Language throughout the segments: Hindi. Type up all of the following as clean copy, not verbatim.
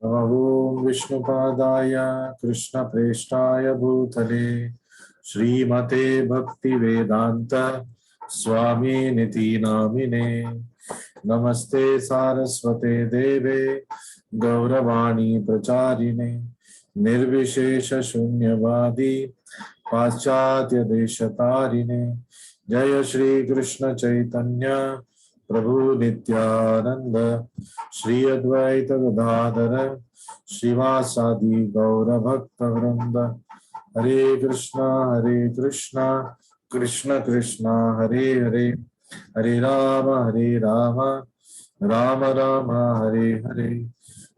ओम विष्णुपादाय कृष्णप्रेष्ठाय भूतले श्रीमते भक्ति वेदांत स्वामी निति नामिने नमस्ते सारस्वते देवे गौरवाणी प्रचारिणे निर्विशेष शून्यवादी पाश्चात्य देशतारिणे जय श्री कृष्ण चैतन्य प्रभु नित्यानंद श्री अद्वैत गदाधर श्रीवासादि गौर भक्त वृंद हरे कृष्णा कृष्ण कृष्णा हरे हरे हरे राम राम राम हरे हरे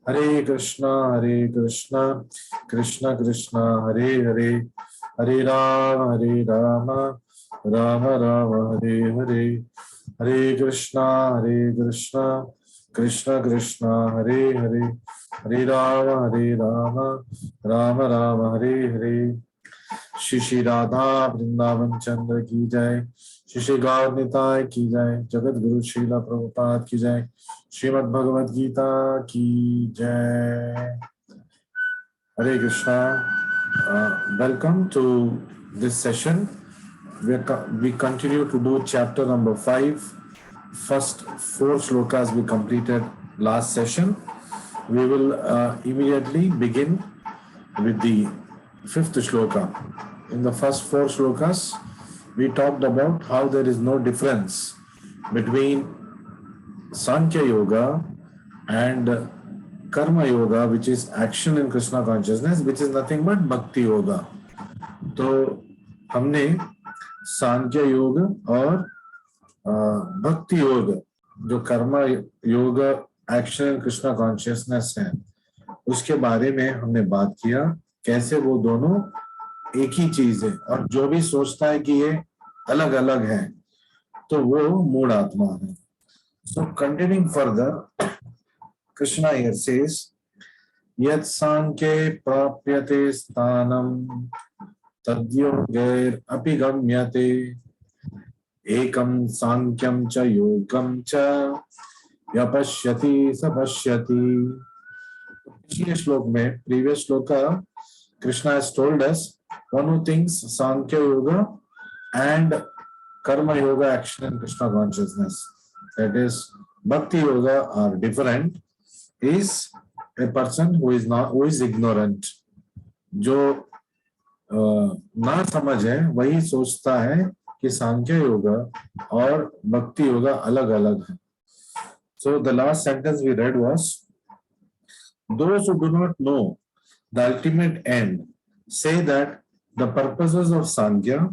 हरे कृष्णा कृष्ण कृष्णा हरे हरे हरे राम राम राम हरे हरे हरे कृष्णा कृष्ण कृष्ण हरे हरे हरे राम राम राम हरे हरे श्री श्री राधा वृंदावन चंद्र की जय, श्री श्री गौर निताय की जय, जगत गुरु श्रीला प्रभुपाद की जय, श्रीमद् भगवद गीता की जय। Hare Krishna. Welcome to this session. We continue to do chapter number 5. First 4 shlokas we completed last session. We will immediately begin with the 5th shloka. In the first 4 shlokas, we talked about how there is no difference between Sankhya Yoga and Karma Yoga, which is action in Krishna consciousness, which is nothing but Bhakti Yoga. तो हमने सांख्य योग और भक्ति योग, जो कर्म योग एक्शन इन कृष्णा कॉन्शियसनेस है, उसके बारे में हमने बात किया, कैसे वो दोनों एक ही चीज है और जो भी सोचता है कि ये अलग अलग है तो वो मूढ़ आत्मा है. सो continuing further, Krishna here says यत् सांख्ये प्राप्यते स्थानम तद्योगैर अपि गम्यते एकम सांख्यम च योगम च यपश्यति स पश्यति. पिछले श्लोक में, प्रीवियस श्लोक का, Krishna has told us one who thinks Sankhya yoga and karma yoga action in Krishna consciousness, that is bhakti yoga, are different, is a person who is ignorant. जो ना समझ है वही सोचता है कि सांख्य योगा और भक्ति योगा अलग अलग है. So the last sentence we read was, those who do not know the ultimate end say that the purposes of Sankhya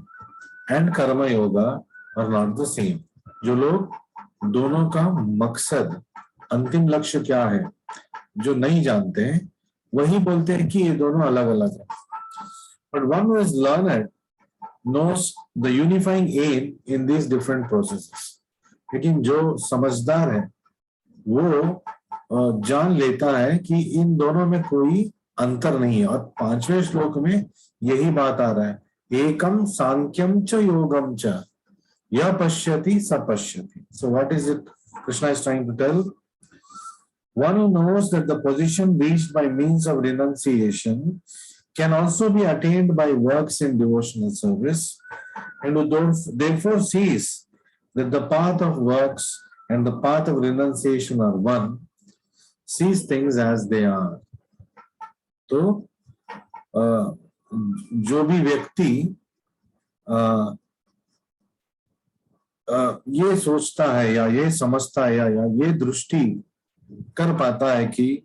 and Karma Yoga are not the same. जो लोग दोनों का मकसद, अंतिम लक्ष्य क्या है, जो नहीं जानते हैं, वही बोलते हैं कि ये दोनों अलग अलग है. But one who is learned knows the unifying aim in these different processes. लेकिन जो समझदार है वो जान लेता है कि इन दोनों में कोई अंतर नहीं है. और 5वें श्लोक में यही बात आ रहा है, एकम सांख्यम च योगम च यः पश्यति स पश्यति. So what is it Krishna is trying to tell? One who knows that the position reached by means of renunciation can also be attained by works in devotional service, and who therefore sees that the path of works and the path of renunciation are one, sees things as they are. तो जो भी व्यक्ति ये सोचता है या ये समझता है या ये दृष्टि कर पाता है कि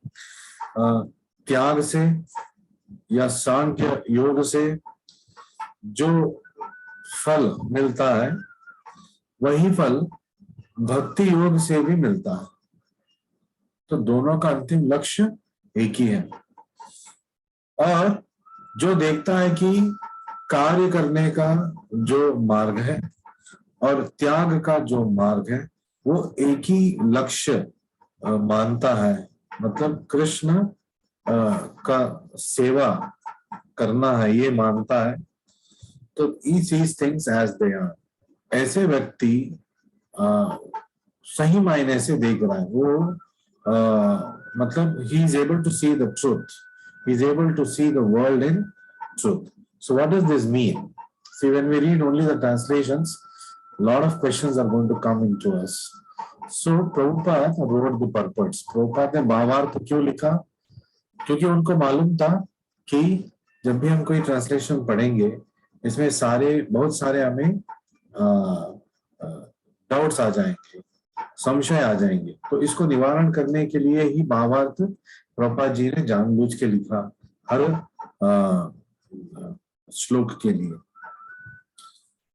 त्याग से या सांख्य योग से जो फल मिलता है वही फल भक्ति योग से भी मिलता है, तो दोनों का अंतिम लक्ष्य एक ही है. और जो देखता है कि कार्य करने का जो मार्ग है और त्याग का जो मार्ग है वो एक ही लक्ष्य मानता है, मतलब कृष्ण का सेवा करना है ये मानता है, तो he sees things as they are. ऐसे व्यक्ति सही मायने से देख रहा है, वो मतलब he is able to see the truth, he is able to see the world in truth. So what does this mean? See, when we read only the translations, a lot of questions are going to come into us. So Prabhupada wrote the purports. Prabhupada ने भावार्थ क्यों लिखा? क्योंकि उनको मालूम था कि जब भी हम कोई ट्रांसलेशन पढ़ेंगे, इसमें बहुत सारे हमें डाउट्स आ जाएंगे, संशय आ जाएंगे। तो इसको निवारण करने के लिए ही भावार्थ प्रभुपाद जी ने जानबूझ के लिखा हर श्लोक के लिए।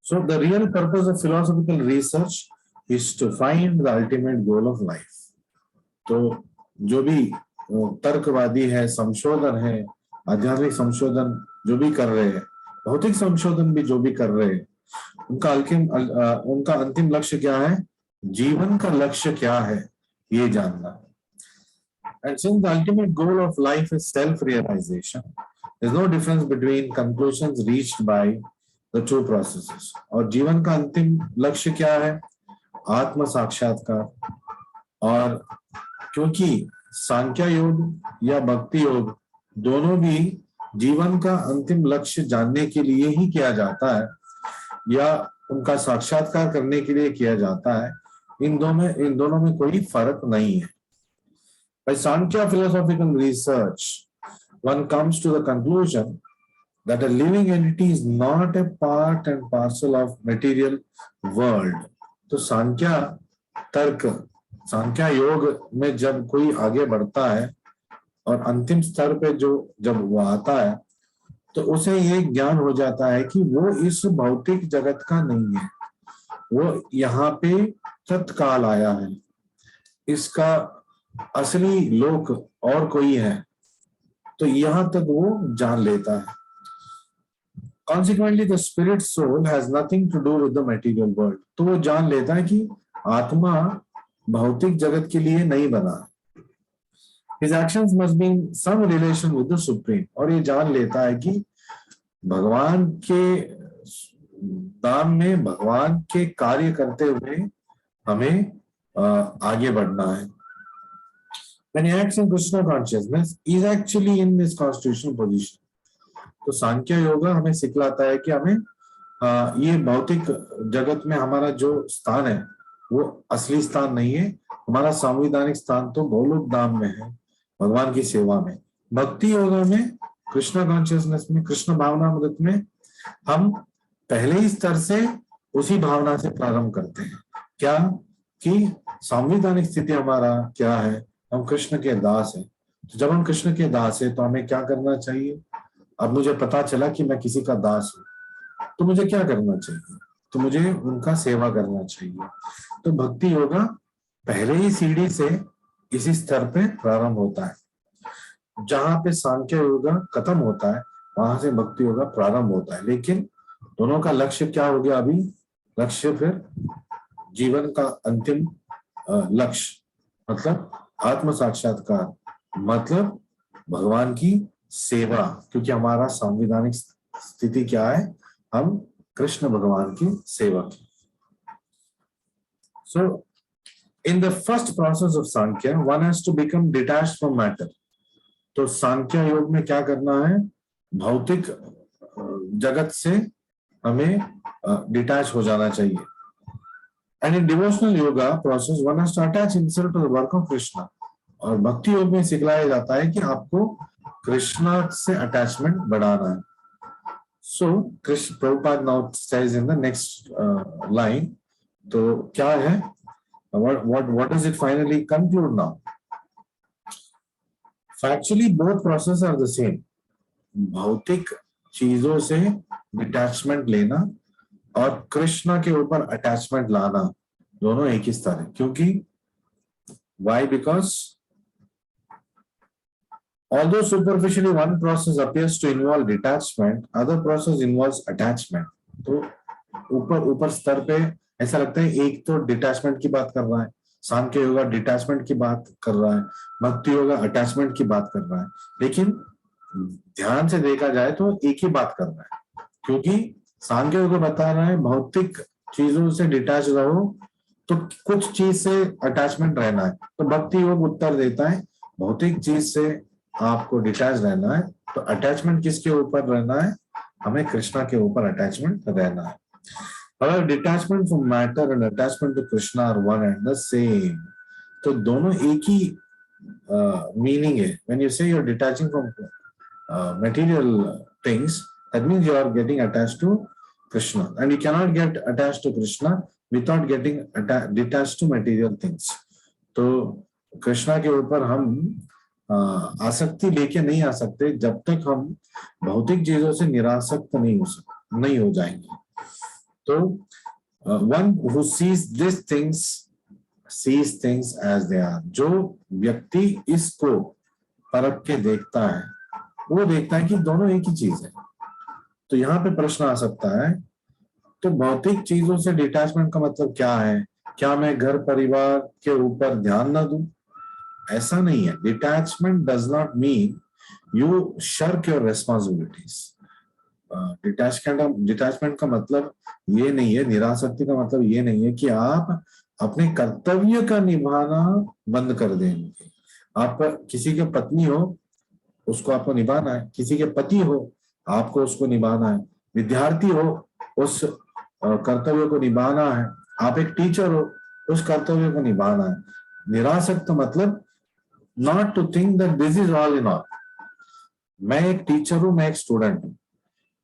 So the real purpose of philosophical research is to find the ultimate goal of life. तो जो भी तर्कवादी है, संशोधन है, आध्यात्मिक संशोधन जो भी कर रहे हैं, भौतिक संशोधन भी जो भी कर रहे हैं, उनका अंतिम लक्ष्य क्या है? जीवन का लक्ष्य क्या है, ये जानना। And since the ultimate goal of life is self-realization, there is no difference between conclusions reached by the two processes. और जीवन का अंतिम लक्ष्य क्या है? आत्म साक्षात्कार। और क्योंकि सांख्य योग या भक्ति योग दोनों भी जीवन का अंतिम लक्ष्य जानने के लिए ही किया जाता है या उनका साक्षात्कार करने के लिए किया जाता है, इन दोनों में कोई फर्क नहीं है। By Sankhya philosophical research, one comes to the conclusion that a living entity is not a part and parcel of material world. तो सांख्या योग में जब कोई आगे बढ़ता है और अंतिम स्तर पे जब वो आता है, तो उसे ये ज्ञान हो जाता है कि वो इस भौतिक जगत का नहीं है, वो यहाँ पे तत्काल आया है, इसका असली लोक और कोई है। तो यहाँ तक वो जान लेता है। Consequently, the spirit soul has nothing to do with the material world. तो वो जान लेता है कि आत्मा भौतिक जगत के लिए नहीं बना। His actions must be in some relation with the supreme. और ये जान लेता है कि भगवान के दाम में भगवान के कार्य करते हुए हमें आगे बढ़ना है। When he acts in Krishna consciousness, he is actually in this constitutional position. तो सांख्य योगा हमें सिखलाता है कि हमें ये भौतिक जगत में हमारा जो स्थान है वो असली स्थान नहीं है, हमारा संवैधानिक स्थान तो गोलोक धाम में है, भगवान की सेवा में। भक्ति योगा में, कृष्णा कॉन्शियसनेस में, कृष्ण भावनामृत में हम पहले ही स्तर से उसी भावना से प्रारंभ करते हैं। क्या कि संवैधानिक स्थिति हमारा क्या है? हम कृष्ण के दास हैं। तो जब हम कृष्ण के दास हैं तो हमें क्या करना चाहिए? अब मुझे पता चला कि मैं किसी का दास हूं, तो मुझे क्या करना चाहिए? तो मुझे उनका सेवा करना चाहिए। तो भक्ति योगा पहले ही सीढ़ी से इसी स्तर पे प्रारंभ होता है। जहां पे सांख्य योगा खत्म होता है वहां से भक्ति योगा प्रारंभ होता है। लेकिन दोनों का लक्ष्य क्या हो गया? अभी लक्ष्य फिर जीवन का अंतिम लक्ष्य मतलब आत्म साक्षात्कार, मतलब भगवान की सेवा। क्योंकि हमारा संवैधानिक स्थिति क्या है? हम कृष्ण भगवान की सेवा की। So in the first process of Sankhya, one has to become detached from matter. तो सांख्य योग में क्या करना है? भौतिक जगत से हमें डिटैच हो जाना चाहिए। And in devotional yoga process, one has to attach himself to the work of Krishna. और भक्ति योग में सिखलाया जाता है कि आपको कृष्णा से अटैचमेंट बढ़ाना है। So Krishna Prabhupada now says in the next line, तो क्या है? What does it finally conclude now? Factually, both processes are the same. भौतिक चीजों से डिटैचमेंट लेना और कृष्णा के ऊपर अटैचमेंट लाना दोनों एक ही स्तर है। क्योंकि why? Because although superficially one process appears to involve detachment, other process involves attachment. तो ऊपर स्तर पे ऐसा लगता है एक तो डिटैचमेंट की बात कर रहा है, सांख्य योगा डिटैचमेंट की बात कर रहा है, भक्ति योगा अटैचमेंट की बात कर रहा है, लेकिन ध्यान से देखा जाए तो एक ही बात कर रहा है। क्योंकि सांख्य योगा बता रहा है भौतिक चीजों से डिटैच रहो तो कुछ चीज से अटैचमेंट रहना है, तो भक्ति योग उत्तर देता है भौतिक चीज से आपको डिटैच रहना है। तो अटैचमेंट किसके ऊपर रहना है? हमें कृष्णा के ऊपर अटैचमेंट रहना है। अगर detachment from matter and attachment to Krishna are one and the same, तो दोनों एक ही मीनिंग है। When you say you are detaching from material things, that means you are getting attached to Krishna, and you cannot get attached to Krishna without getting detached to material things. तो कृष्णा के ऊपर हम आसक्ति लेके नहीं आ सकते जब तक हम भौतिक चीजों से निरासक्त नहीं हो जाएंगे। तो one who sees these things sees things as they are, जो व्यक्ति इसको परख के देखता है वो देखता है कि दोनों एक ही चीज है। तो यहाँ पे प्रश्न आ सकता है, तो भौतिक चीजों से डिटैचमेंट का मतलब क्या है? क्या मैं घर परिवार के ऊपर ध्यान ना दूं? ऐसा नहीं है। Detachment does not mean you shark your responsibilities. Detachment का मतलब ये नहीं है, निरासक्ति का मतलब ये नहीं है कि आप अपने कर्तव्य का निभाना बंद कर देंगे। आप किसी के पत्नी हो, उसको आपको निभाना है। किसी के पति हो, आपको उसको निभाना है। विद्यार्थी हो, उस कर्तव्य को निभाना है। आप एक टीचर हो, उस कर्तव्य को निभाना है। निरासक्त मतलब not to think that this is all in all. मैं एक टीचर हूं, मैं एक स्टूडेंट हूं,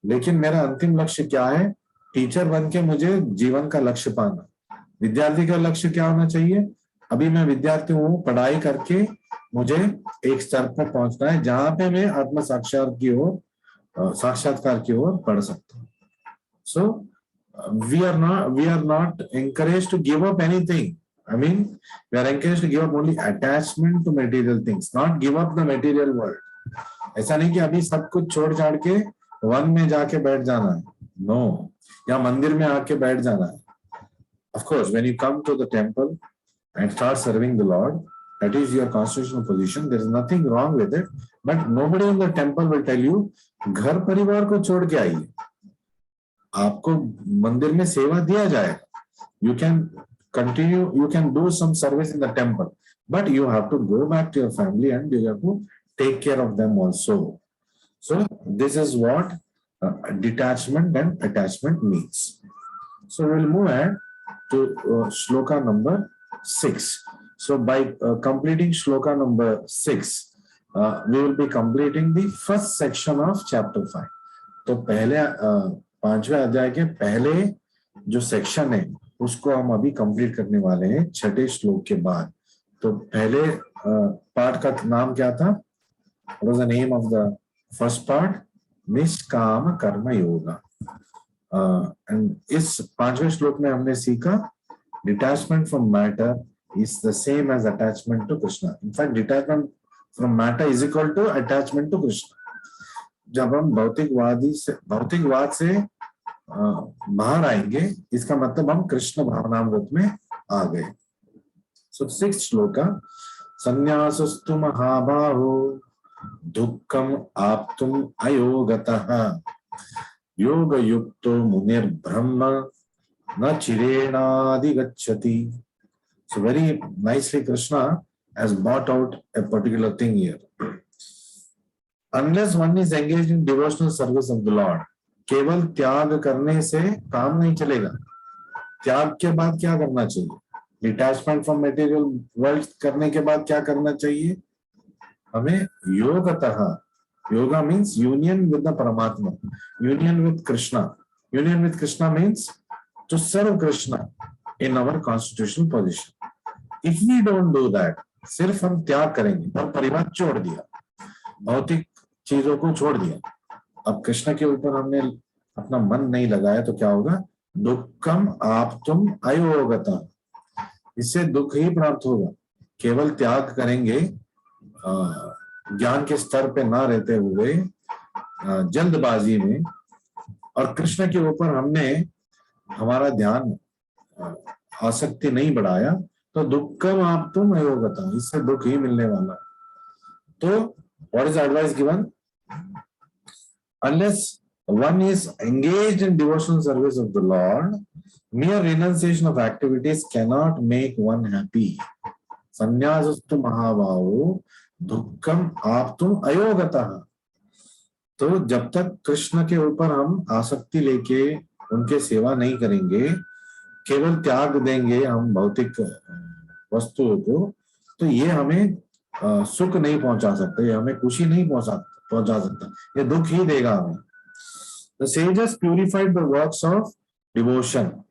लेकिन मेरा अंतिम लक्ष्य क्या है? टीचर बन के मुझे जीवन का लक्ष्य पाना। विद्यार्थी का लक्ष्य क्या होना चाहिए? अभी मैं विद्यार्थी हूँ, पढ़ाई करके मुझे एक स्तर पर पहुंचना है जहां पे मैं आत्म साक्षात्कार की ओर बढ़ सकता हूँ। So we are not encouraged to give up anything. I mean, we are encouraged to give up only attachment to material things, not give up the material world. ऐसा नहीं कि अभी सब कुछ छोड़ छाड़ के वन में जाके बैठ जाना है, नो, या मंदिर में आके बैठ जाना है। Of course, when you come to the temple and start serving the Lord, that is your constitutional position. There is nothing wrong with it. But nobody in the temple will tell you, घर परिवार को छोड़ के आइए। आपको मंदिर में सेवा दिया जाएगा। You can continue, you can do some service in the temple, but you have to go back to your family and you have to take care of them also. So this is what detachment and attachment means. So we'll move ahead to shloka number 6. So by completing shloka number 6, we will be completing the first section of chapter 5. तो पहले पांचवें अध्याय के पहले जो सेक्शन है उसको हम अभी कंप्लीट करने वाले हैं छठे श्लोक के बाद। तो पहले पार्ट का नाम क्या था? What was the name of the first part? निष्काम कर्म योगा। एंड इस पांचवें श्लोक में हमने सीखा detachment from matter is the same as attachment to Krishna. In fact detachment from matter is equal to attachment to Krishna. जब हम भौतिकवाद से बाहर आएंगे, इसका मतलब हम कृष्ण भावनामृत में आ गए। सो सिक्स्थ श्लोक, संन्यासस्तु महाबाहो दुःखम आप्तुम अयोगतः योग युक्तो मुनिर्ब्रह्म न चिरेणाधिगच्छति। So very nicely Krishna has brought out a particular thing here. Unless one is engaged in devotional service of the Lord, केवल त्याग करने से काम नहीं चलेगा। त्याग के बाद क्या करना चाहिए? डिटैचमेंट फ्रॉम मटेरियल वर्ल्ड करने के बाद क्या करना चाहिए? हमें योगतः, yoga means union with the Paramatma, union with Krishna. Union with Krishna means to serve Krishna in our constitutional position. If we don't do that, सिर्फ हम त्याग करेंगे और परिवार छोड़ दिया, भौतिक चीजों को छोड़ दिया, अब कृष्ण के ऊपर हमने अपना मन नहीं लगाया, तो क्या होगा? दुखम आप्तुम अयोगता, इससे दुख ही प्राप्त होगा। केवल त्याग करेंगे ज्ञान के स्तर पे ना रहते हुए जल्दबाजी में, और कृष्ण के ऊपर हमने हमारा ध्यान आसक्ति नहीं बढ़ाया, तो दुखम आप्तुम अयोगता, इससे दुख ही मिलने वाला। तो what is advice given? Unless one is engaged in devotional service of the Lord. Mere renunciation of activities cannot make one happy. संन्यासस्तु महाबाहो दुःखम आप्तुम अयोगतः. तो जब तक कृष्ण के ऊपर हम आसक्ति लेके उनके सेवा नहीं करेंगे, केवल त्याग देंगे हम भौतिक वस्तुओं को, तो ये हमें सुख नहीं पहुंचा सकते, हमें खुशी नहीं पहुंचा सकता, ये दुख ही देगा हमें. The sages purified the works of devotion,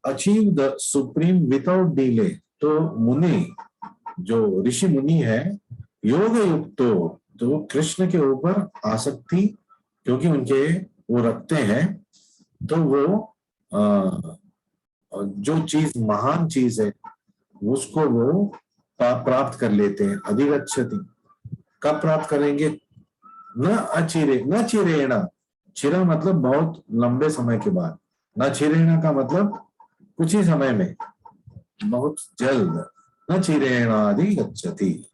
achieve the supreme without delay. तो मुनि, जो ऋषि मुनि है, योग युक्तो, तो कृष्ण के ऊपर आसक्ति क्योंकि उनके वो रखते हैं, तो वो जो चीज महान चीज है उसको वो प्राप्त कर लेते हैं. अधिगच्छति, कब प्राप्त करेंगे? न चिरेण, चिरा मतलब बहुत लंबे समय के बाद, न चिरेण का मतलब कुछ ही समय में, बहुत जल्द. न चिरेण अधिगच्छति.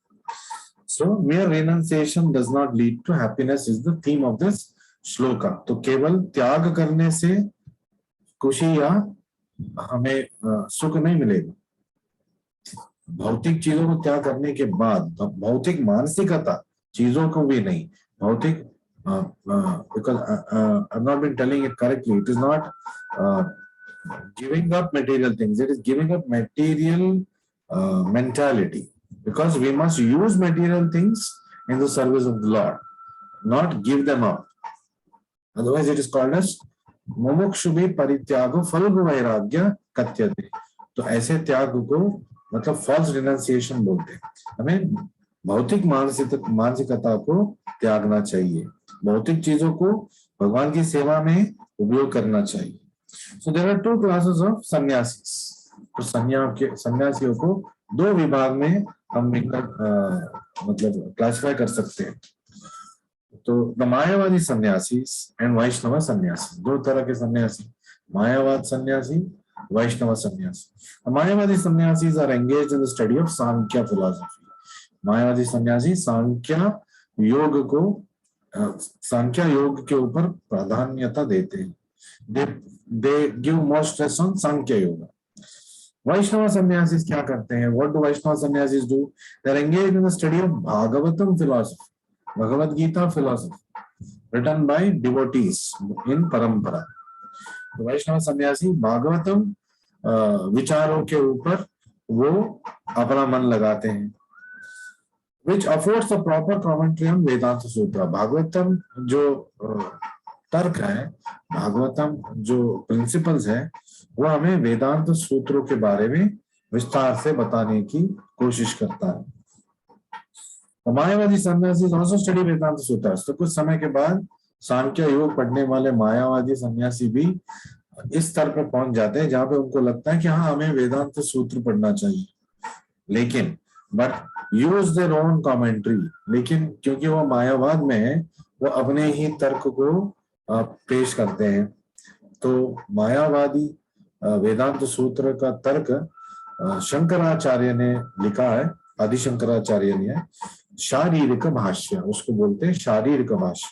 So mere renunciation does not lead to happiness is the theme of this shloka. तो केवल त्याग करने से खुशी या हमें सुख नहीं मिलेगा. भौतिक चीजों को त्याग करने के बाद, भौतिक मानसिकता चीजों को भी नहीं, भौतिक because I've not been telling it correctly. It is not giving up material things. It is giving up material mentality. Because we must use material things in the service of the Lord, not give them up. Otherwise, it is called as मुमुक्षुभि परित्यागो Phalgu वैराग्य कथ्यते. तो ऐसे त्याग को मतलब फॉल्स रिनंसिएशन बोलते हैं. हमें भौतिक मानसिकता को त्यागना चाहिए, भौतिक चीजों को भगवान की सेवा में उपयोग करना चाहिए. So there are two classes of sannyasis. तो सन्यासियों को दो विभाग में हम मतलब क्लासिफाई कर सकते हैं. तो द मायावादी सन्यासी एंड वैष्णव सन्यासी, दो तरह के सन्यासी, मायावाद सन्यासी, वैष्णव sannyasi. Mayavadi sannyasi are engaged in the study of Sankhya philosophy. मायावादी सन्यासी सांख्य योग के ऊपर प्राधान्यता देते हैं. They give more stress on Sankhya yoga. Vaishnava सन्यासी क्या करते हैं? What do Vaishnava sannyasi do? They are engaged in the study of Bhagavatam philosophy, Bhagavad Gita philosophy written by devotees in parampara. तो वैष्णव सन्यासी भागवतम विचारों के ऊपर वो अपना मन लगाते हैं. which affords a proper commentary on वेदांत सूत्र. भागवतम जो तर्क है, भागवतम जो प्रिंसिपल्स है, वो हमें वेदांत सूत्रों के बारे में विस्तार से बताने की कोशिश करता है. मायावादी सन्यासी also study वेदांत सूत्र. तो कुछ समय के बाद सांख्य योग पढ़ने वाले मायावादी सन्यासी भी इस स्तर पर पहुंच जाते हैं जहां पे उनको लगता है कि हाँ, हमें वेदांत सूत्र पढ़ना चाहिए, लेकिन but use their own commentary. लेकिन क्योंकि वो मायावाद में है, वो अपने ही तर्क को पेश करते हैं. तो मायावादी वेदांत सूत्र का तर्क शंकराचार्य ने लिखा है, आदि शंकराचार्य ने, शारीरिक भाष्य उसको बोलते हैं, शारीरिक भाष्य.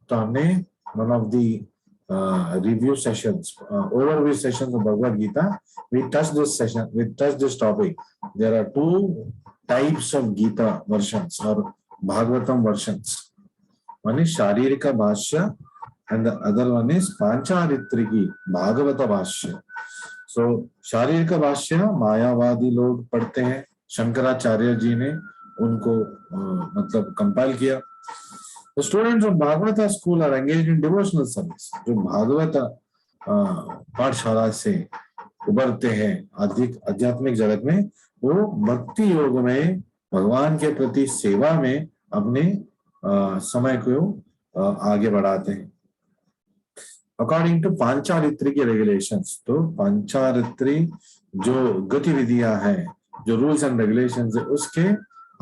तो हमने one of the review sessions, overview sessions of Bhagavad Gita, we touched this topic. There are two types of Gita versions or Bhagavatam versions. One is Sharirika Bhashya and the other one is Pancharitriki Bhagavata Bhashya. So Sharirika Bhashya मायावादी लोग पढ़ते हैं, शंकराचार्य जी ने उनको मतलब कंपाइल किया. The students of Bhagavata school are engaged in devotional service. जो भागवत पाठशाला से उभरते हैं अधिक आध्यात्मिक जगत में, वो भक्ति योग में भगवान के प्रति सेवा में अपने समय को आगे बढ़ाते हैं. अकॉर्डिंग टू पांचारित्री के रेगुलेशंस. तो पांचारित्री जो गतिविधियां हैं, जो रूल्स एंड रेगुलेशंस है, उसके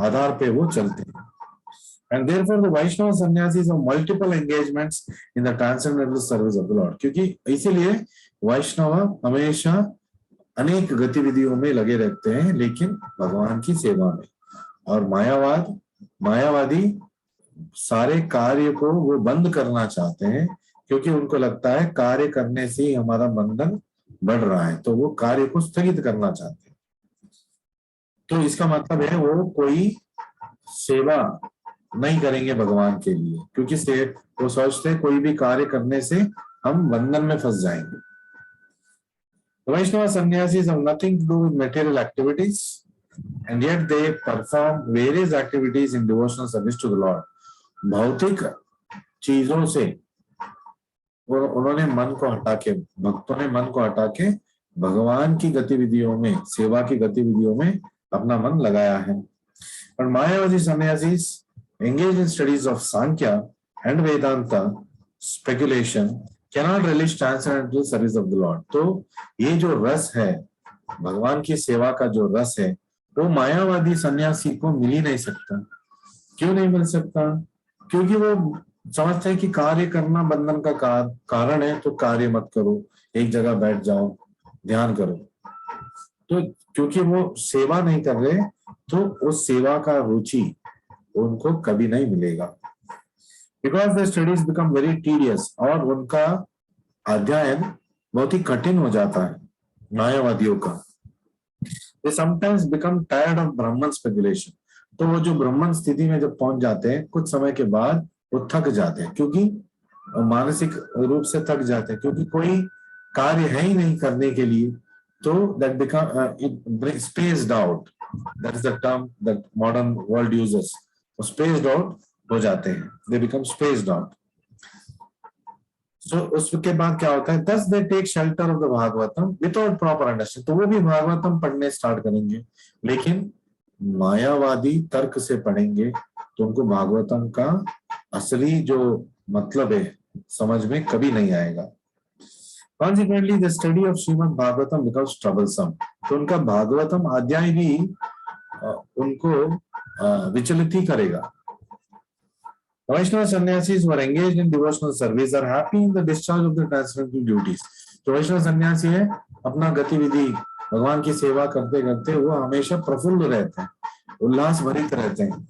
आधार पे वो चलते हैं. And therefore the Vaishnava sannyasis have multiple engagements in the transcendental service of the Lord. क्योंकि इसीलिए वैष्णव हमेशा अनेक गतिविधियों में लगे रहते हैं, लेकिन भगवान की सेवा में. और मायावादी सारे कार्य को वो बंद करना चाहते हैं, क्योंकि उनको लगता है कार्य करने से ही हमारा बंधन बढ़ रहा है, तो वो कार्य को स्थगित करना चाहते हैं। तो इसका मतलब है वो कोई सेवा नहीं करेंगे भगवान के लिए, क्योंकि वो सोचते हैं कोई भी कार्य करने से हम बंधन में फंस जाएंगे। Vaishnava sannyasis have nothing to do with material activities, and yet they perform various activities in devotional service to the Lord. भौतिक चीजों से उन्होंने मन को हटा के, भक्तों ने मन को हटा के भगवान की गतिविधियों में, सेवा की गतिविधियों में अपना मन लगाया है। But Mayavadi sannyasis engaged in studies of Sankhya and Vedanta speculation cannot relish transcendental service of the Lord. तो ये जो रस है, भगवान की सेवा का जो रस है, वो मायावादी सन्यासी को मिल ही नहीं सकता। क्यों नहीं मिल सकता? क्योंकि वो समझते हैं कि कार्य करना बंधन का कारण है, तो कार्य मत करो, एक जगह बैठ जाओ, ध्यान करो। तो क्योंकि वो सेवा नहीं कर रहे, तो उस सेवा का रुचि उनको कभी नहीं मिलेगा। Because the studies become very tedious, और उनका अध्ययन बहुत ही कठिन हो जाता है मायावादियों का। They sometimes become tired of Brahman speculation. तो वो जो ब्राह्मण स्थिति में जब पहुंच जाते हैं, कुछ समय के बाद वो थक जाते हैं, क्योंकि मानसिक रूप से थक जाते हैं, क्योंकि कोई कार्य है ही नहीं करने के लिए। तो that become it spaced out. That is the term that modern world uses. वो spaced out हो जाते हैं, they become spaced out. So उसके बाद क्या होता है? Thus they take shelter of the Bhagavatam without proper understanding. तो वो भी भागवतम पढ़ने स्टार्ट करेंगे, लेकिन मायावादी तर्क से पढ़ेंगे, तो उनको भागवतम का असली जो मतलब है समझ में कभी नहीं आएगा। Consequently, the study of Srimad Bhagavatam becomes troublesome. तो उनका भागवतम अध्याय भी उनको विचलित ही करेगा। Vaishnava sannyasis were engaged in devotional service are happy in the discharge of their transcendental duties. तो वैष्णव सन्यासी है, अपना गतिविधि भगवान की सेवा करते करते वो हमेशा प्रफुल्ल रहते हैं, उल्लास भरित रहते हैं।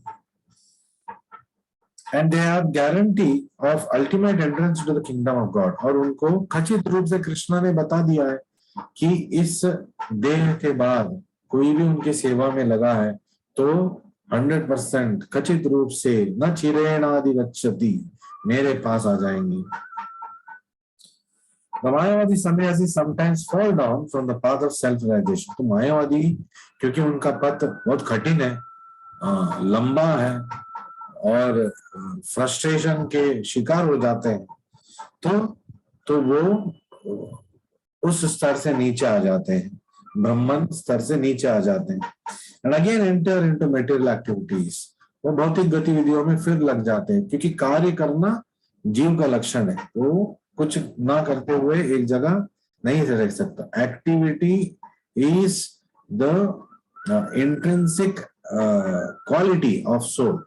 And they have guarantee of ultimate entrance to the kingdom of God. और उनको खचित रूप से कृष्णा ने बता दिया है कि इस देह के बाद कोई भी उनकी सेवा में लगा है तो 100% खचित रूप से न चिरेणाधिगच्छति, मेरे पास आ जाएंगे। The मायावादी सन्यासी sometimes fall down from the path of self-realization. तो मायावादी क्योंकि उनका पथ बहुत कठिन है, लंबा है और फ्रस्ट्रेशन के शिकार हो जाते हैं, तो वो उस स्तर से नीचे आ जाते हैं, ब्राह्मण स्तर से नीचे आ जाते हैं। And again enter into material activities. वो भौतिक गतिविधियों में फिर लग जाते हैं, क्योंकि कार्य करना जीव का लक्षण है, वो कुछ ना करते हुए एक जगह नहीं रह सकता। Activity is the intrinsic quality of soul,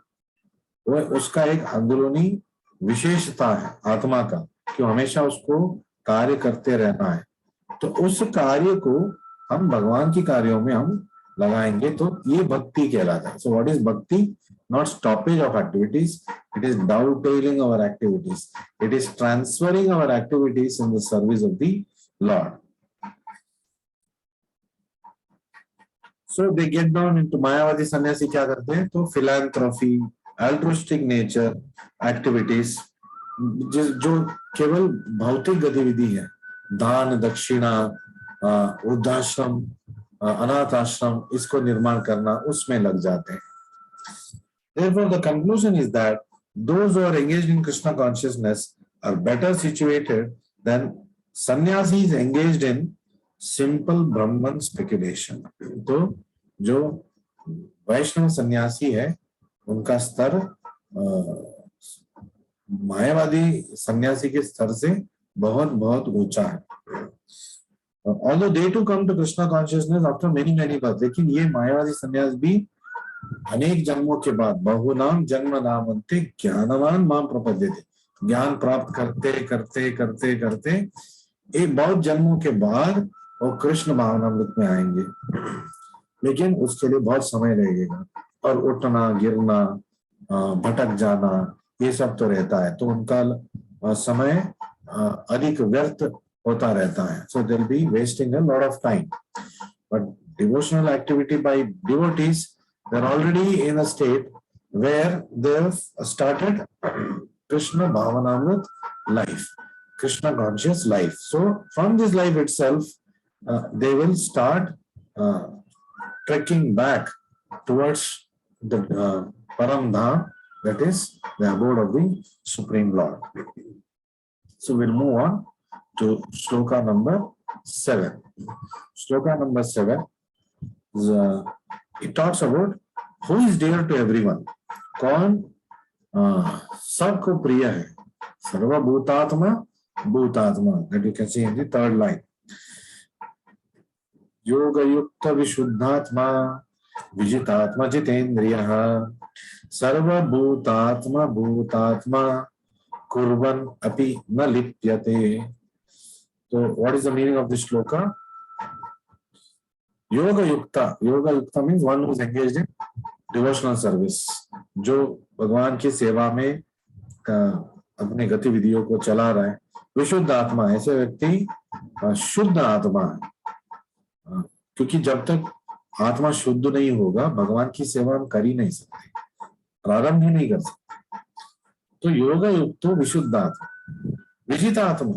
वो उसका एक अंदरूनी विशेषता है आत्मा का, कि हमेशा उसको कार्य करते रहना है। तो उस कार्य को हम भगवान की कार्यों में हम लगाएंगे, तो ये भक्ति कहलाता है। सो व्हाट इज भक्ति? Not stoppage of activities, it is dovetailing our activities, it is transferring our activities in the service of the Lord. So they get down into मायावादी सन्यासी क्या करते हैं? तो philanthropy, altruistic nature activities, जो केवल भौतिक गतिविधि है, दान दक्षिणा, वृद्धाश्रम, अनाथ आश्रम, इसको निर्माण करना, उसमें लग जाते हैं। Therefore, the conclusion is that those who are engaged in Krishna consciousness are better situated than sannyasis engaged in simple Brahman speculation. तो जो वैष्णव सन्यासी है, उनका स्तर मायावादी सन्यासी के स्तर से बहुत बहुत ऊंचा है। Although they too come to Krishna consciousness after many births, लेकिन ये मायावादी सन्यास भी अनेक जन्मों के बाद, बहुनाम जन्म नामन्ते ज्ञानवान माम प्रपद्यते, ज्ञान प्राप्त करते करते करते करते एक बहुत जन्मों के बाद वो कृष्ण भावनामृत में आएंगे, लेकिन उसके लिए बहुत समय लगेगा, और उठना गिरना, भटक जाना, ये सब तो रहता है, तो उनका समय अधिक व्यर्थ होता रहता है. So they'll be wasting a lot of time. But devotional activity by devotees, they're already in a state where they've started Krishna Bhavanamrit life, Krishna conscious life. So from this life itself, they will start trekking back towards the Param Dham, that is the abode of the Supreme Lord. So we'll move on to shloka number 7. Shloka number 7 is, it talks about who is dear to everyone. कौन सबको प्रिय है. सर्वभूतात्मा भूतात्मा, that you can see in the third line. योग युक्त विशुद्धात्मा विजितात्मा जितेन्द्रियः सर्वभूतात्मा भूतात्मा कुर्वन् अपि न लिप्यते. So what is the meaning of this shloka? Yoga yukta means one who is engaged in devotional service, जो भगवान की सेवा में अपने गतिविधियों को चला रहा है. विशुद्ध आत्मा, ऐसे व्यक्ति शुद्ध आत्मा है, क्योंकि जब तक आत्मा शुद्ध नहीं होगा भगवान की सेवा हम कर ही नहीं सकते, प्रारंभ ही नहीं कर सकते. तो योग युक्त विशुद्ध आत्मा. विजित आत्मा,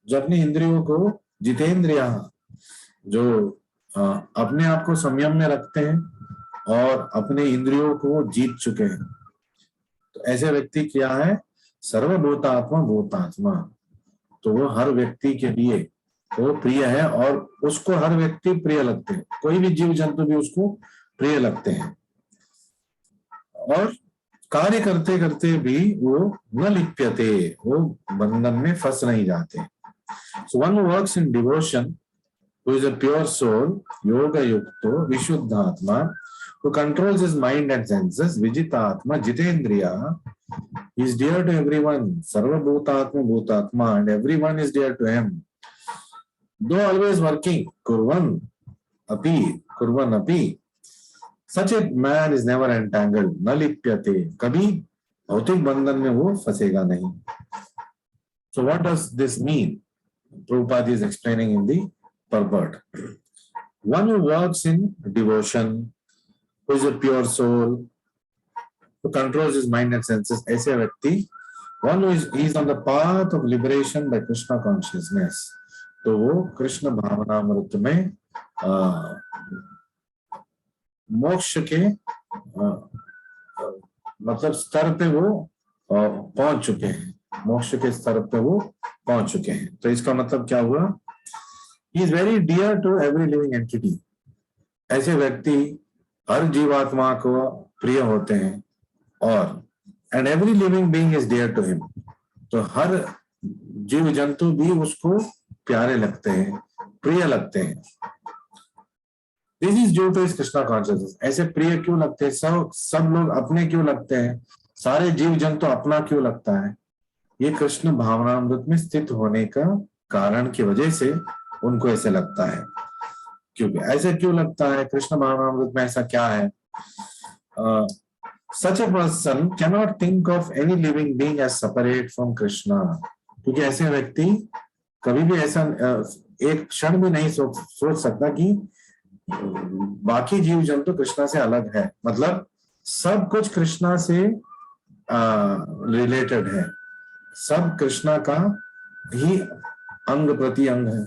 जो अपनी इंद्रियों को, जितेंद्रिया, जो अपने आप को संयम में रखते हैं और अपने इंद्रियों को जीत चुके हैं. तो ऐसे व्यक्ति क्या है? सर्वभूतात्मा भूतात्मा. तो वो हर व्यक्ति के लिए वो प्रिय है और उसको हर व्यक्ति प्रिय लगते हैं. कोई भी जीव जंतु भी उसको प्रिय लगते हैं और कार्य करते करते भी वो न लिप्यते, वो बंधन में फंस नहीं जाते. So one who works in devotion, who is a pure soul, yoga yukto, vishuddhatma, who controls his mind and senses, vijitatma, jitendriya, is dear to everyone, sarvabhutatma bhutatma, and everyone is dear to him. Though always working, kurvan api, such a man is never entangled, न लिप्यते, कभी भौतिक बंधन में वो फंसेगा नहीं. So what does this mean? Prabhupada is explaining in the purport. One who works in devotion, who is a pure soul, who controls his mind and senses, ऐसे व्यक्ति, one who is on the path of liberation by Krishna consciousness, तो वो कृष्ण भावनामृत में मोक्ष के मतलब स्तर पे वो पहुंच चुके हैं, मोक्ष के स्तर पे वो पहुंच चुके हैं. तो इसका मतलब क्या हुआ? He is very dear to every living entity. ऐसे व्यक्ति हर जीवात्मा को प्रिय होते हैं और and every living being is dear to him. तो हर जीव जंतु भी उसको प्यारे लगते हैं, प्रिय लगते हैं. This is due to his Krishna consciousness. ऐसे प्रिय क्यों लगते हैं? सब लोग अपने क्यों लगते हैं? सारे जीव जंतु अपना क्यों लगता है? ये कृष्ण भावनामृत में स्थित होने का कारण की वजह से उनको ऐसे लगता है. क्योंकि ऐसे क्यों लगता है? कृष्ण भावनामृत में ऐसा क्या है? Such a person cannot think of any living being as separate from Krishna. क्योंकि ऐसे व्यक्ति कभी भी ऐसा एक क्षण भी नहीं सोच सकता कि बाकी जीव जंतु कृष्णा से अलग है. मतलब सब कुछ कृष्णा से रिलेटेड है, सब कृष्णा का ही अंग प्रति अंग है.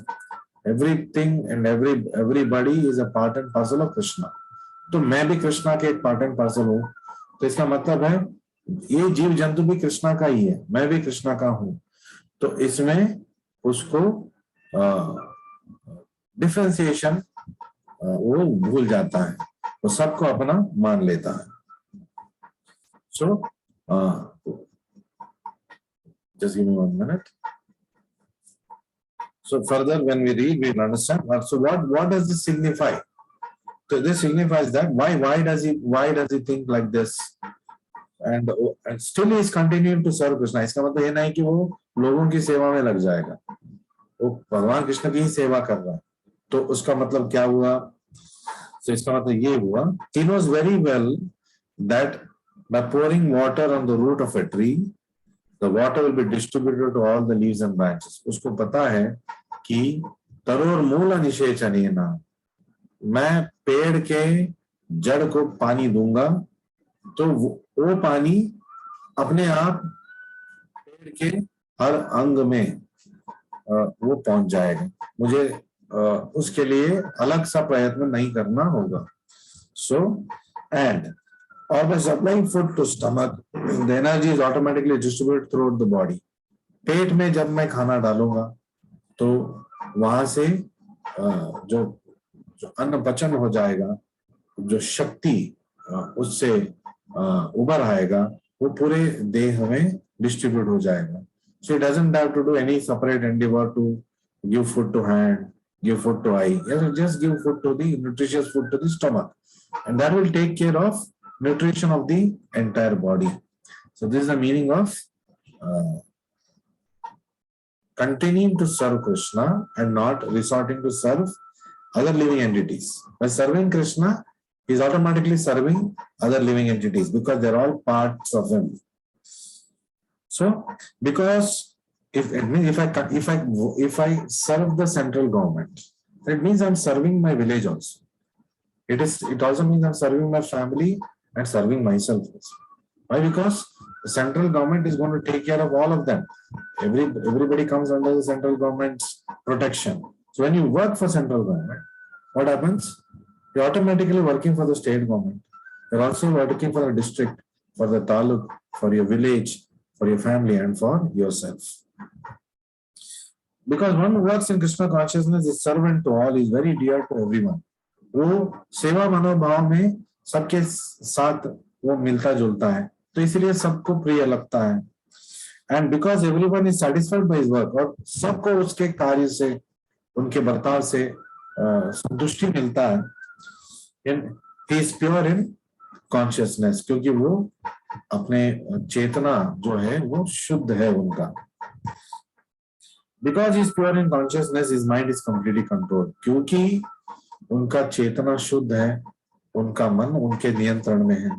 Everything and everybody is a part and parcel of Krishna. तो मैं भी कृष्णा के एक पार्ट एंड पार्सल हूँ. तो इसका मतलब है ये जीव जंतु भी कृष्णा का ही है, मैं भी कृष्णा का हूँ. तो इसमें उसको डिफरेंशिएशन वो भूल जाता है, वो सबको अपना मान लेता है. सो just give me 1 minute. So further when we read we will understand. So what does this signify? So this signifies that why does he think like this and still he is continuing to serve Krishna. इसका मतलब ये नहीं कि वो लोगों की सेवा में लग जाएगा, वो भगवान कृष्ण की ही सेवा कर रहा है. तो उसका मतलब क्या हुआ? So इसका मतलब ये हुआ, he knows very well that By pouring water on the root of a tree, the water will be distributed to all the leaves and branches. उसको पता है कि तरोर मूल निषेचनेन, मैं पेड़ के जड़ को पानी दूंगा तो वो पानी अपने आप पेड़ के हर अंग में वो पहुंच जाएगा, मुझे उसके लिए अलग सा प्रयत्न नहीं करना होगा. So, and or by supplying food to stomach, the energy is automatically distributed throughout the body. पेट में जब मैं खाना डालूंगा तो वहां से जो अन्न पचन हो जाएगा, जो शक्ति उससे उभर आएगा, वो पूरे देह में डिस्ट्रीब्यूट हो जाएगा. So it doesn't have to do any separate endeavor to give food to hand, give food to eye. Just give food to the nutritious food to the stomach, and that will take care of nutrition of the entire body. So this is the meaning of continuing to serve Krishna and not resorting to serve other living entities. By serving Krishna, he is automatically serving other living entities because they are all parts of him. So, because if I serve the central government, it means I'm serving my village also. It also means I'm serving my family and serving myself also. Why? Because the central government is going to take care of all of them. Everybody comes under the central government's protection. So when you work for central government, what happens? You're automatically working for the state government. You're also working for the district, for the taluk, for your village, for your family, and for yourself. Because one who works in Krishna consciousness is servant to all, is very dear to everyone. वो सेवा मनोभाव में सबके साथ वो मिलता जुलता है, तो इसलिए सबको प्रिय लगता है. And because everyone is satisfied by his work, और सबको उसके कार्य से, उनके बर्ताव से संतुष्टि मिलता है. He is pure in consciousness, क्योंकि वो अपने चेतना जो है वो शुद्ध है उनका. Because he is pure in consciousness, his mind is completely controlled. क्योंकि उनका चेतना शुद्ध है, उनका मन उनके नियंत्रण में है.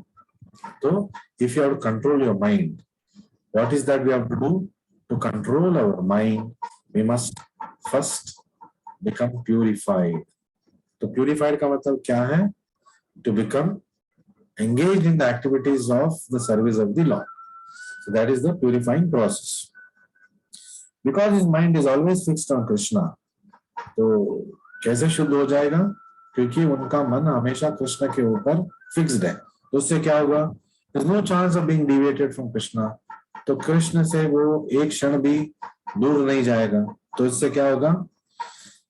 तो if you have to control your mind, what is that we have to do? To control our mind, we must first become purified. तो purified का मतलब क्या है? To become engaged in the activities of the service of the Lord. So that is the purifying process. Because his mind is always fixed on Krishna, तो कैसे शुद्ध हो जाएगा? क्योंकि उनका मन हमेशा कृष्ण के ऊपर फिक्स्ड है. तो उससे क्या होगा? There's no chance of being deviated from Krishna. तो कृष्ण से वो एक क्षण भी दूर नहीं जाएगा. तो इससे क्या होगा?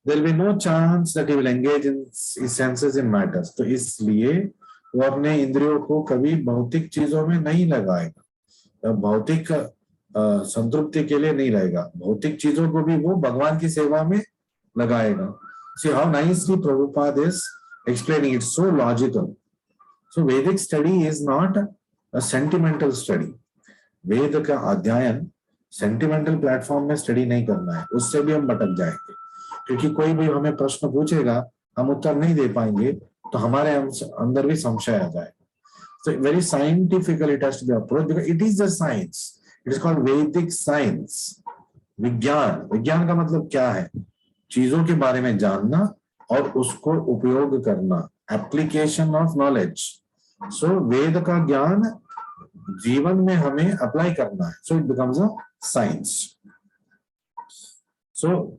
There will be no chance that he will engage in his senses in matters. तो इसलिए वो अपने इंद्रियों को कभी भौतिक चीजों में नहीं लगाएगा, भौतिक संतृप्ति के लिए नहीं रहेगा. भौतिक चीजों को भी वो भगवान की सेवा में लगाएगा. See how nicely Prabhupada is explaining it, so logical. So Vedic study is not a sentimental study. वेद का अध्ययन सेंटिमेंटल प्लेटफॉर्म में स्टडी नहीं करना है, उससे भी हम भटक जाएंगे. क्योंकि कोई भी हमें प्रश्न पूछेगा, हम उत्तर नहीं दे पाएंगे, तो हमारे अंदर भी संशय आ जाएगा. So very scientifically it has to be approached because it is a science. It is called Vedic science. विज्ञान, विज्ञान का मतलब क्या है? चीजों के बारे में जानना और उसको उपयोग करना, एप्लीकेशन ऑफ नॉलेज. सो वेद का ज्ञान जीवन में हमें अप्लाई करना है. So it becomes a science. So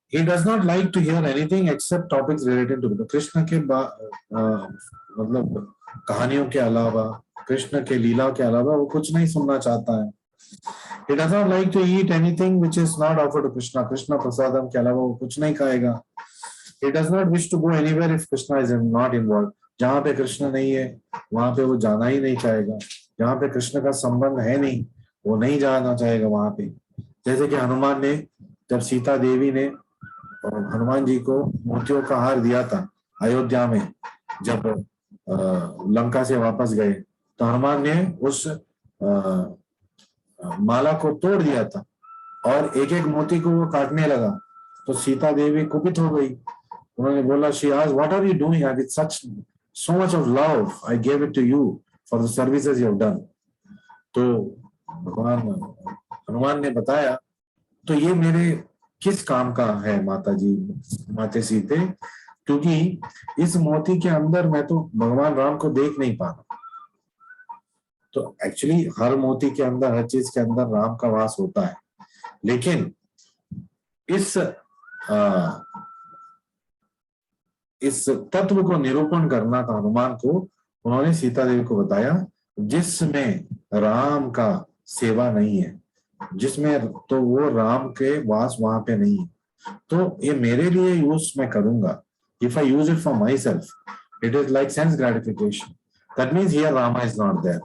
he does not like to hear anything except topics related to Krishna के मतलब कहानियों के अलावा, कृष्ण के लीला के अलावा वो कुछ नहीं सुनना चाहता है. He does not like to eat anything which is not offered to Krishna. Krishna prasadam के अलावा वो कुछ नहीं खाएगा. He does not wish to go anywhere if Krishna is not involved. जहाँ पे कृष्ण नहीं है वहां पे वो जाना ही नहीं चाहेगा. जहाँ पे कृष्ण का संबंध है नहीं वो नहीं जाना चाहेगा वहां पे. जैसे कि हनुमान ने, जब सीता देवी ने हनुमान जी को मोतियों का हार दिया था अयोध्या में, जब लंका से वापस गए, तो हनुमान ने उस माला को तोड़ दिया था और एक एक मोती को वो काटने लगा. तो सीता देवी कुपित हो गई. उन्होंने बोला, she asked, what are you doing? With such so much of love I gave it to you for the services you have done. तो भगवान हनुमान ने बताया, तो ये मेरे किस काम का है माता जी, माते सीते, क्योंकि इस मोती के अंदर मैं तो भगवान राम को देख नहीं पा रहा। तो एक्चुअली हर मोती के अंदर, हर चीज के अंदर राम का वास होता है, लेकिन इस तत्व को निरूपण करना था हनुमान को। उन्होंने सीता देवी को बताया जिसमें राम का सेवा नहीं है, जिसमें तो वो राम के वास वहां पे नहीं है, तो ये मेरे लिए यूज मैं करूंगा। If I use it for myself, it is like sense gratification, that means here Rama is not there.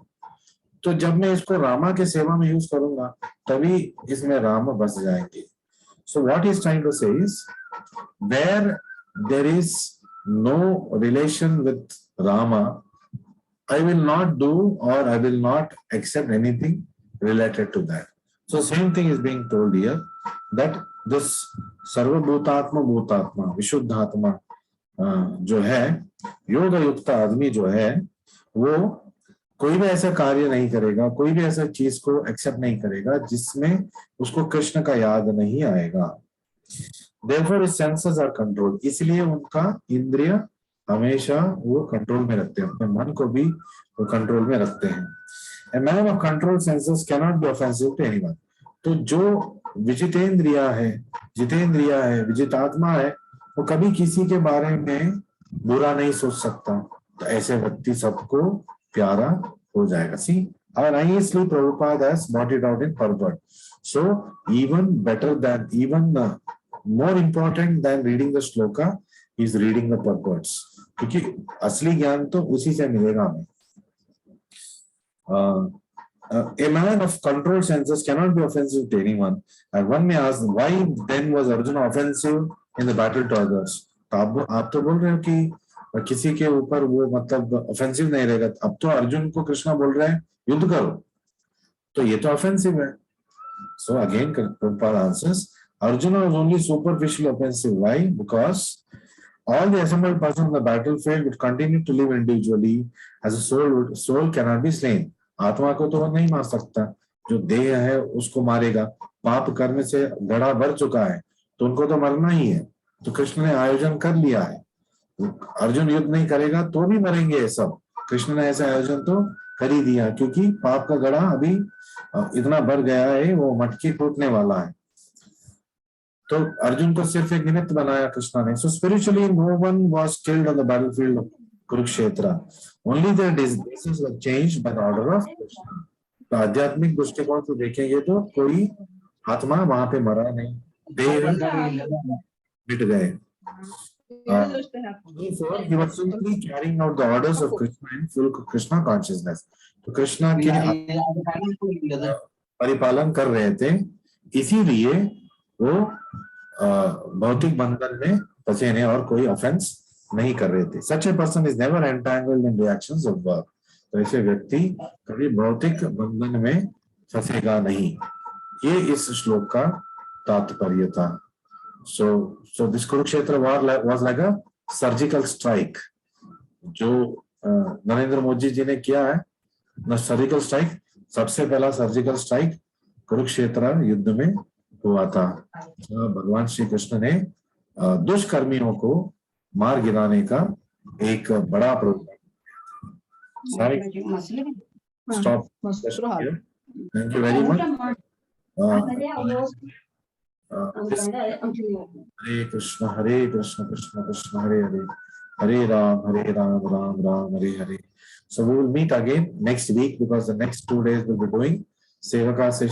तो जब मैं इसको रामा के सेवा में यूज करूंगा तभी इसमें राम बस जाएंगे। So what is trying to say is, where there is no relation with Rama, I will not do or I will not accept anything related to that. So same thing is being told here, that this सर्वभूतात्मा भूतात्मा विशुद्धात्मा जो है, योग युक्त आदमी जो है, वो कोई भी ऐसा कार्य नहीं करेगा, कोई भी ऐसा चीज को एक्सेप्ट नहीं करेगा जिसमें उसको कृष्ण का याद नहीं आएगा। Therefore his senses are controlled, इसलिए उनका इंद्रिय हमेशा वो कंट्रोल में रखते हैं, अपने मन को भी वो कंट्रोल में रखते हैं। A man of controlled senses cannot be offensive to anyone. तो जो विजितेंद्रिया है, जितेंद्रिया है, विजितात्मा है, वो कभी किसी के बारे में बुरा नहीं सोच सकता। तो ऐसे व्यक्ति सबको प्यारा हो जाएगा। See, our nicely Prabhupada has brought it out in purport. So even better than, even more important than reading the shloka is reading the purports. क्योंकि असली ज्ञान तो उसी से मिलेगा हमें। A man of controlled senses cannot be offensive to anyone. And one may ask, why then was Arjuna offensive in the battle to others? तो आप तो बोल रहे हो कि किसी के ऊपर वो मतलब ऑफेंसिव नहीं रहेगा। अब तो अर्जुन को कृष्णा बोल रहे हैं युद्ध करो, तो ये तो ऑफेंसिव है। So again, Prabhupada answers, Arjuna was only superficially offensive. Why? Because all the assembled persons on the battlefield would continue to live individually as a soul. Soul cannot be slain. आत्मा को तो वो नहीं मार सकता, जो देह है उसको मारेगा। पाप कर्म से गड़ा भर चुका है, तो उनको तो मरना ही है। तो कृष्ण ने आयोजन कर लिया है, अर्जुन युद्ध नहीं करेगा तो भी मरेंगे सब। कृष्ण ने ऐसा आयोजन तो कर ही दिया, क्योंकि पाप का गड़ा अभी इतना भर गया है, वो मटकी फूटने वाला है। तो अर्जुन को सिर्फ एक निमित्त बनाया कृष्णा ने। So spiritually no one was killed on the battlefield of Kurukshetra, only their decisions were changed by the order of Krishna. तो आध्यात्मिक दृष्टिकोण से देखेंगे तो कोई आत्मा वहां पे मरा नहीं, देह मिट गए। Therefore, he was simply carrying out the orders of Krishna in full Krishna consciousness. तो कृष्णा के परिपालन कर रहे थे, इसीलिए वो भौतिक बंधन में फंसे नहीं और कोई ऑफेंस नहीं कर रहे थे। Such a person is never entangled in reactions of work. तो ऐसे व्यक्ति कभी भौतिक बंधन में फंसेगा नहीं। ये इस श्लोक का तात्पर्य था। So this Kurukshetra war was like a surgical strike. जो नरेंद्र मोदी जी ने किया है ना, सर्जिकल स्ट्राइक, सबसे पहला सर्जिकल स्ट्राइक कुरुक्षेत्र युद्ध में हुआ था। भगवान श्री कृष्ण ने दुष्कर्मियों को मार गिराने का एक बड़ा program. Stop. Thank you very much. Hare Krishna Krishna Krishna Hare Hare, Hare Rama Rama Rama Hare Hare. So we will meet again next week, because the next 2 days we'll be doing Sevaka session.